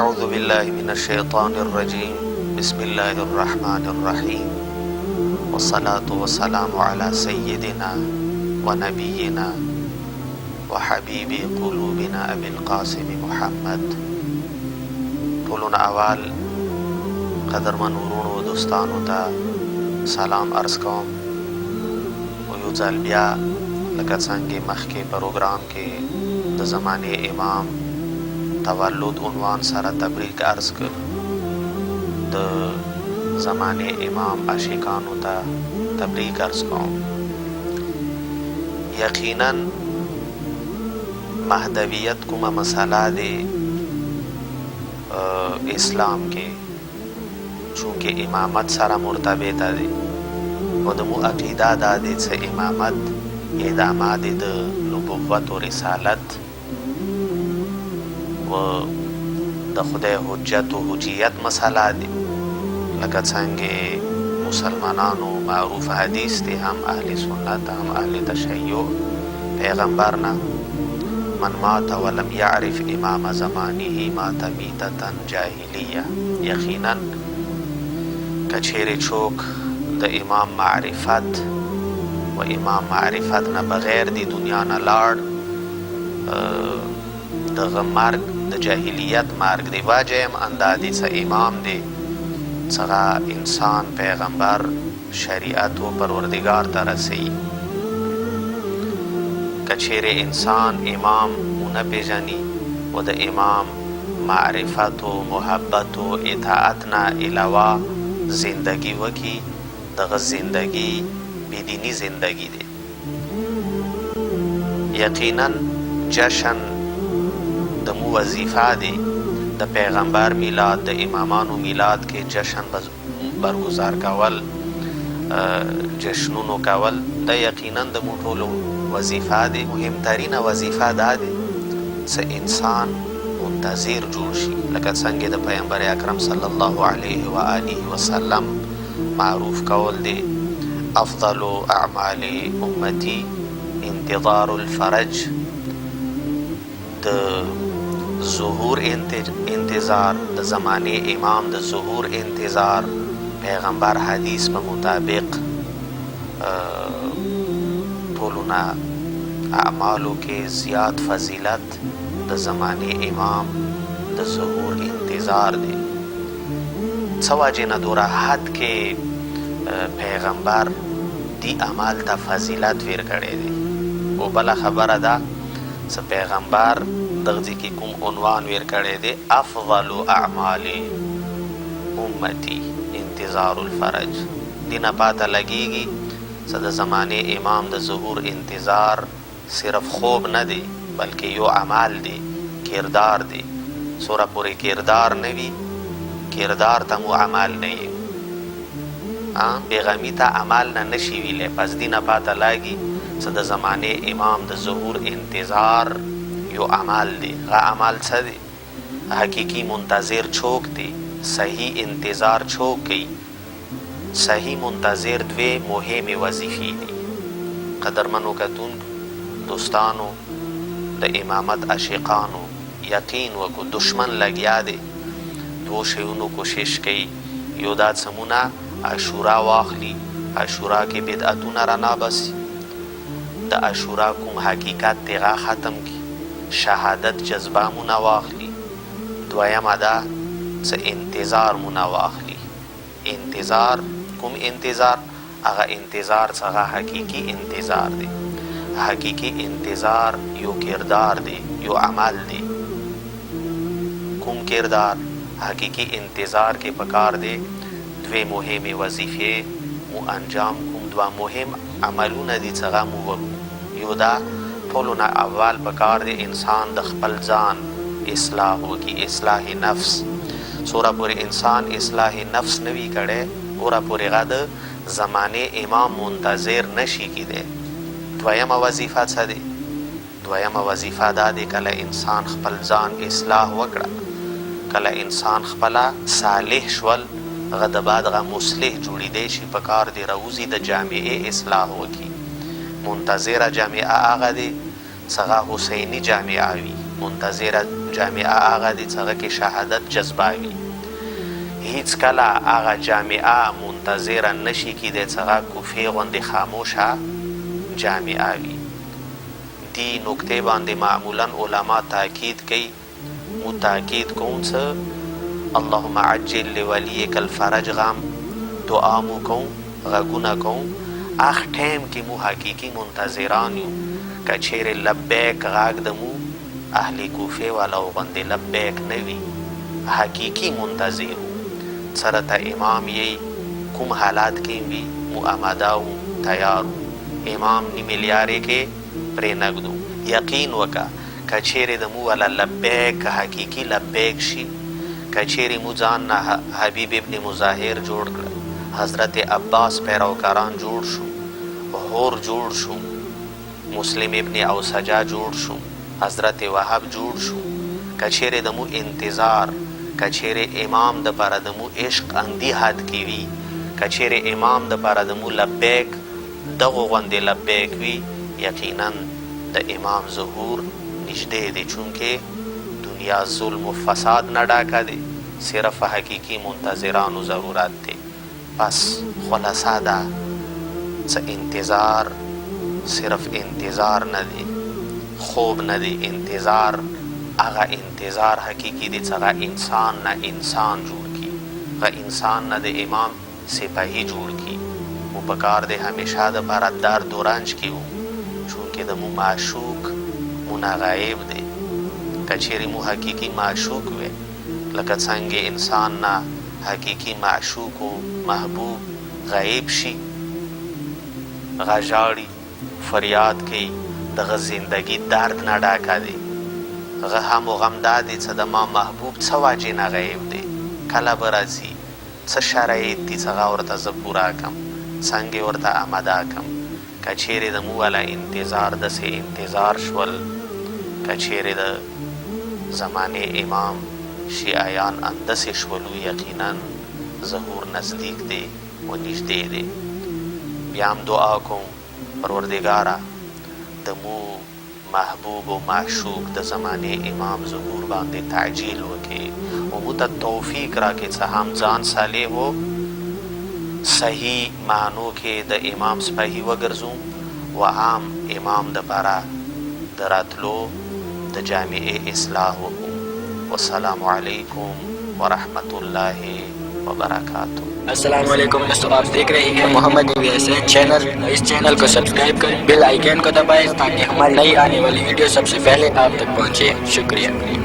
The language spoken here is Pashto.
أعوذ بالله من الشيطان الرجيم بسم الله الرحمن الرحيم والصلاة والسلام على سيدنا ونبينا وحبيب قلوبنا أبي القاسم محمد. ټولو نه اول قدرمن ورونو دوستانو ته سلام عرض کوم او یو ځل بیا لکه څنګه مخکې پروګرام کې د زمانې امام تولد عنوان سره تبریک عرض کړ. د زمانې امام عاشقانو ته تبریک عرض کوم. یقینا مهدویت کومه مسله دی اسلام کې چونکه امامت سره مرتبط دی او د مو عقیده دا دی چې امامت ادامه دی د نبوت او رسالت و د خدای حجت او حجیت مسله دی. لکه څنګه مسلمانانو معروف حدیث دی، هم اهل سنت هم اهل تشیع پیغمبرنا من مات ولم يعرف امام زمانه مات میتة جاهلیه. یقینا کچیر چوک د امام معرفت و امام معرفت نه بغیر دی دنیا نه لاړ دغه مرګ د جاهلیت مرګ دی. واجه هم اندادی څه امام دی څنګه انسان پیغمبر شریعت و پروردگار ته رسی. کچیر انسان امام نه پیژني و د امام معرفت و محبت و اطاعت نه علاوه زندگی وکی دغه زندگی بدینی زندگی دی. یقینا جشن د مو وظیفه دی د پیغمبر میلاد د امامانو میلاد کې جشن برگزار کول، جشنونو کول د یقینا د مو ټولو وظیفه دی. مهمترینه وظیفه دا دی چې انسان منتظر جوړ شي، لکه څنګه د پیغمبر اکرم صلی الله علیه و آله وسلم معروف کول دی افضل اعمال امتی انتظار الفرج. د ظهور انتظار د زمانه امام د ظهور انتظار پیغمبر حدیث په مطابق ټولونه اعمالو کې زیات فضیلت د زمانه امام د ظهور انتظار دی. څواجه نه دوره حد کې پیغمبر دی اعمال ته فضیلت ور کړی دی. او بل خبره ده چې پیغمبر دغه کې کوم عنوان ور کړی دی افضل اعمال امتی انتظار الفرج. دینه پاته لګیږي چې د زمانه امام د ظهور انتظار صرف خوب نه دی بلکې یو عمل دی، کردار دی. سوره پورې کردار نه وي کردار ته مو عمل نه وي، بیغمی ته عمل نه نشي ویلی. پس دینه پاته لګي چې د زمانه امام د ظهور انتظار یو عمل دی. غا عمل څه دی؟ حقیقی منتظر چوک دی، صحیح انتظار چوک گئی. صحیح منتظر دوی مهم وظیفی دی. قدرمنو کتون دوستانو د امامت عاشقانو یقین وکو دشمن لګیا دی دو شیونو کوشش کوي. یو دا سمونه عاشورا واخلی، عاشورا کې بدعتونه رنا بسی، د عاشورا کوم حقیقت تیغا ختم کی، شهادت جذبه مونه واخلی. دویمه دا څه انتظار مونه واخلی. انتظار کوم انتظار؟ هغه انتظار څنګه حقیقی انتظار دی. حقیقی انتظار یو کردار دی، یو عمل دی. کوم کردار؟ حقیقی انتظار کې پکار دی دوی مهم وظیفه مو انجام کوم. دوا مهم عملونه دي څنګه مو وکړو. یو دا ټولو نه اول پکار دی انسان د خپل ځان اصلاح وکړي، اصلاح نفس. سوره پورې انسان اصلاح نفس نوي کړي اوره پورې غا د زمانه امام منتظر نشي کېدی. دویمه وظیفه څه دی؟ دویمه وظیفه دا دی کله انسان خپل ځان اصلاح وکړه، کله انسان خپله صالح شول هغه د بعد هغه مصلح جوړېدی شي پکار دی روزي د جامعې اصلاح وکړي. منتظره جامعه هغه دی څنګه حسینی جامعه وي. منتظره جامعه هغه دي څه کې شهادت جذبه وي. هیڅ کله هغه جامعه منتظره نشي کیدی څه کوفې غوندې خاموشه جامعه وي. دی نکتې باندې معمولا علما تاکید کوي. مو تاکید کوم څه اللهم عجل لولیک الفرج غم دعا مو کوم غږونه کوم. اخ ټیم کې مو حقیقي منتظران یو که چیرې لبیک غږ د مو اهل کوفې والاو باندې لبیک نه وي حقیقي منتظر سره ته امام یې کوم حالات کې وي مو آماده وو تیار وو امام نیمې لیارې کې پرې نږدو. یقین وکړه که چیرې د مو والا لبیک حقیقي لبیک شي که چیرې مو ځان نه حبیب ابن مظاهر جوړ کړه حضرت عباس پیروکاران جوړ شو حور جوړ شو مسلم ابن اوسجا جوړ شو حضرت وهب جوړ شو که چیرې د مو انتظار که چیرې امام د پاره د مو عشق اندی حد کې وي که چیرې امام د پاره د مو لبیک دغو غوندې لبیک وي یقینا د امام ظهور نږدې دی چونکې دنیا ظلم و فساد نه ډاکه دی صرف حقیقي منتظرانو ضرورت دی. بس خلاصه ده څه انتظار صرف انتظار نه دی خوب نه دی انتظار هغه انتظار حقیقي دی څه انسان نه انسان جوړ کی هغه انسان نه د امام سپاهی جوړ کی. مو پکار دی همیشه د پاره در دورانج کی وو چونکې د مو معشوق مو ناغایب دی. که چیرې مو حقیقي معشوق وی لکه څنګه انسان نه حقیقي معشوق و محبوب غایب شي غژاړي فریاد کوي دغه زندگی درد نه ډاکه دی هغه هم و غم دا دی څه د ما محبوب څه واجې نه غیب دی کله به راځي څه شرایط دي څه هغه ورته زه پوره کړم څنګه ورته آماده کړم. که چیرې د مو والا انتظار داسې انتظار شول که چیرې د زمانې امام شیعیان انداسې شولو یقینا ظهور نزدیک دی و نږدې دی. بیا هم دعا کوم پروردګاره د مو محبوب و معشوق د زمانې امام ظهور باندې تعجیل وکړي و مو ته توفیق راکړي څه هم ځان صالح و صحیح معنو کې د امام سپاهی وګرځو و هم امام د پاره د راتلو د جامعه اصلاح وکړو. والسلام علیکم ورحمۃ اللہ وبرکاتہ. السلام علیکم دوستوں، آپ دیکھ رہے ہیں محمد VSH چینل. اس چینل کو سبسکرائب کریں، بیل آئیکن کو دبائیں تاکہ ہماری نئی آنے والی ویڈیو سب سے پہلے آپ تک پہنچے. شکریہ.